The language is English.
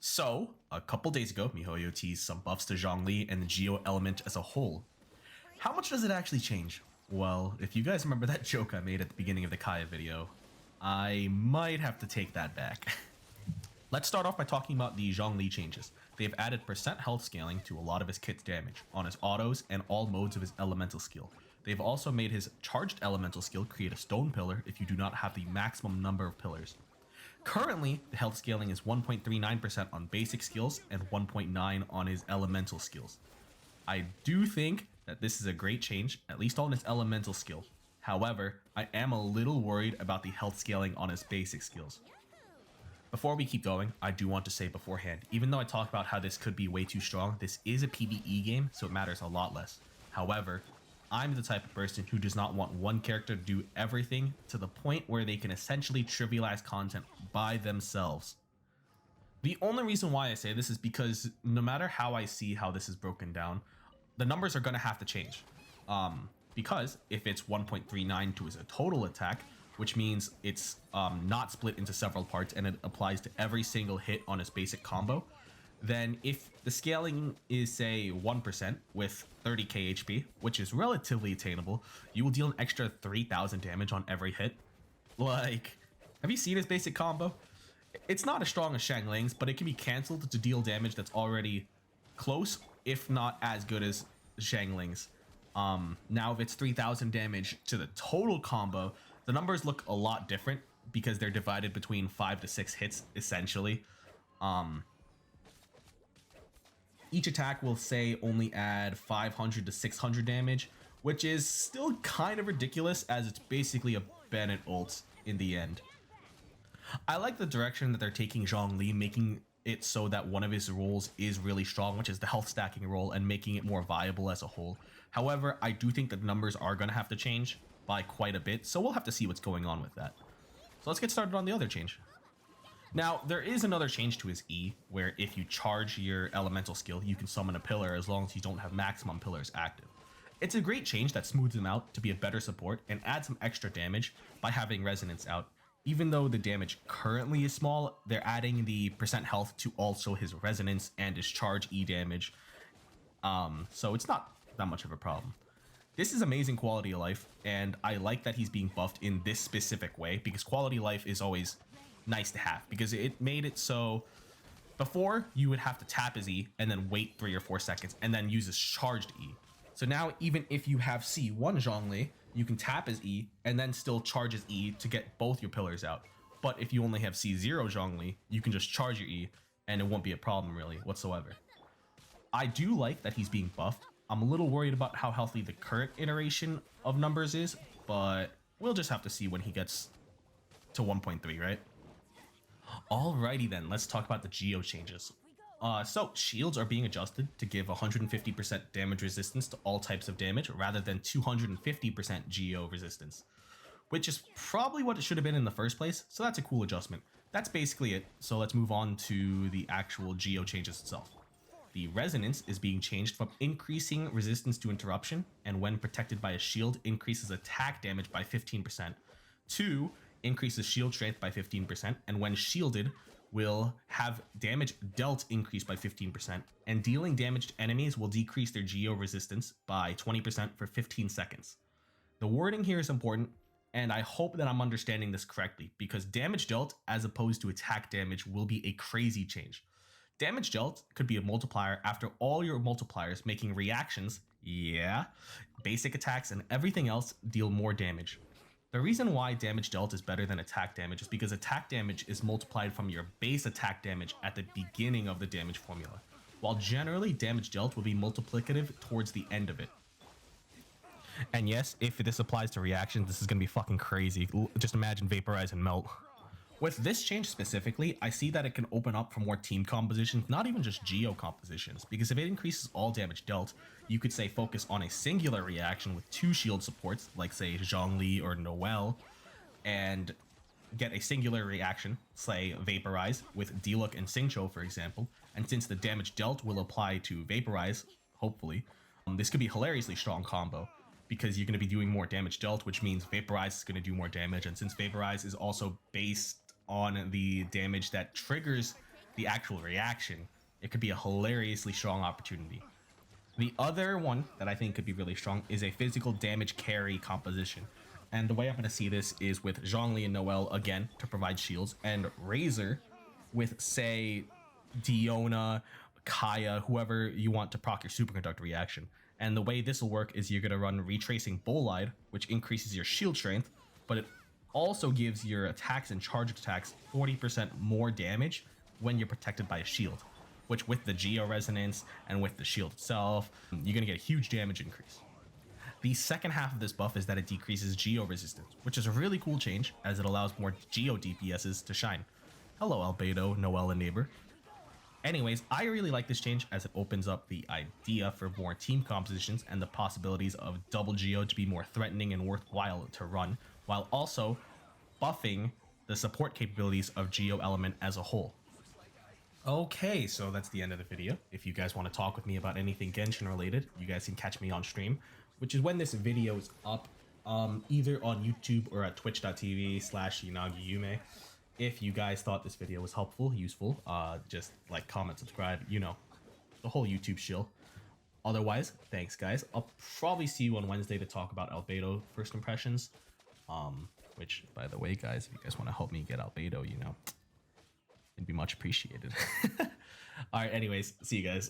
So, a couple days ago, MiHoYo teased some buffs to Zhongli and the Geo element as a whole. How much does it actually change? Well, if you guys remember that joke I made at the beginning of the Kaya video, I might have to take that back. Let's start off by talking about the Zhongli changes. They've added percent health scaling to a lot of his kit's damage, on his autos, and all modes of his elemental skill. They've also made his charged elemental skill create a stone pillar if you do not have the maximum number of pillars. Currently, the health scaling is 1.39% on basic skills and 1.9% on his elemental skills. I do think that this is a great change, at least on his elemental skill. However, I am a little worried about the health scaling on his basic skills. Before we keep going, I do want to say beforehand, even though I talked about how this could be way too strong, this is a PvE game, so it matters a lot less. However, I'm the type of person who does not want one character to do everything to the point where they can essentially trivialize content by themselves. The only reason why I say this is because no matter how I see how this is broken down, the numbers are going to have to change. Because if it's 1.39 to his total attack, which means it's not split into several parts and it applies to every single hit on his basic combo, then if the scaling is say 1% with 30k HP, which is relatively attainable, you will deal an extra 3000 damage on every hit. Like, have you seen his basic combo? It's not as strong as Xiangling's, but it can be cancelled to deal damage that's already close, if not as good as Xiangling's. Now if it's 3000 damage to the total combo, the numbers look a lot different because they're divided between 5 to 6 hits essentially. Each attack will say only add 500 to 600 damage, which is still kind of ridiculous as it's basically a Bennett ult in the end. I like the direction that they're taking Zhongli, making it so that one of his roles is really strong, which is the health stacking role, and making it more viable as a whole. However, I do think that the numbers are going to have to change by quite a bit, so we'll have to see what's going on with that. So let's get started on the other change. Now, there is another change to his E, where if you charge your elemental skill, you can summon a pillar as long as you don't have maximum pillars active. It's a great change that smooths him out to be a better support and adds some extra damage by having resonance out. Even though the damage currently is small, they're adding the percent health to also his resonance and his charge E damage. So it's not that much of a problem. This is amazing quality of life, and I like that he's being buffed in this specific way because quality of life is always nice to have because it made it so before you would have to tap his E and then wait 3 or 4 seconds and then use his charged E. So now even if you have C1 Zhongli, you can tap his E and then still charge his E to get both your pillars out. But if you only have C0 Zhongli, you can just charge your E and it won't be a problem really whatsoever. I do like that he's being buffed. I'm a little worried about how healthy the current iteration of numbers is, but we'll just have to see when he gets to 1.3, right? Alrighty then, let's talk about the Geo changes. So shields are being adjusted to give 150% damage resistance to all types of damage rather than 250% Geo resistance, which is probably what it should have been in the first place, so that's a cool adjustment. That's basically it, so let's move on to the actual Geo changes itself. The resonance is being changed from increasing resistance to interruption, and when protected by a shield increases attack damage by 15%, to increases shield strength by 15%, and when shielded will have damage dealt increase by 15%, and dealing damage to enemies will decrease their Geo resistance by 20% for 15 seconds. The wording here is important, and I hope that I'm understanding this correctly, because damage dealt as opposed to attack damage will be a crazy change. Damage dealt could be a multiplier after all your multipliers making reactions, basic attacks and everything else deal more damage. The reason why damage dealt is better than attack damage is because attack damage is multiplied from your base attack damage at the beginning of the damage formula, while generally damage dealt will be multiplicative towards the end of it. And yes, if this applies to reactions, this is going to be fucking crazy. Just imagine vaporize and melt. With this change specifically, I see that it can open up for more team compositions, not even just Geo compositions, because if it increases all damage dealt, you could say focus on a singular reaction with 2 shield supports, like say Zhongli or Noelle, and get a singular reaction, say Vaporize, with Diluc and Xingqiu for example, and since the damage dealt will apply to Vaporize, hopefully, this could be a hilariously strong combo. Because you're going to be doing more damage dealt, which means Vaporize is going to do more damage, and since Vaporize is also based on the damage that triggers the actual reaction, it could be a hilariously strong opportunity. The other one that I think could be really strong is a physical damage carry composition. And the way I'm going to see this is with Zhongli and Noelle again to provide shields, and Razor with, say, Diona, Kaya, whoever you want to proc your superconductor reaction. And the way this will work is you're going to run Retracing Bolide, which increases your shield strength, but it also gives your attacks and charged attacks 40% more damage when you're protected by a shield, which with the Geo Resonance and with the shield itself, you're going to get a huge damage increase. The second half of this buff is that it decreases Geo resistance, which is a really cool change as it allows more Geo DPSs to shine. Hello Albedo, Noelle, and Neighbor. Anyways, I really like this change as it opens up the idea for more team compositions and the possibilities of double Geo to be more threatening and worthwhile to run, while also buffing the support capabilities of Geo Element as a whole. Okay, so that's the end of the video. If you guys want to talk with me about anything Genshin related, you guys can catch me on stream, which is when this video is up, either on YouTube or at twitch.tv/YunagiYume. If you guys thought this video was helpful, useful, just like, comment, subscribe, you know, the whole YouTube shill. Otherwise, thanks guys. I'll probably see you on Wednesday to talk about Albedo first impressions. Which, by the way, guys, if you guys want to help me get Albedo, you know, it'd be much appreciated. All right, anyways, see you guys.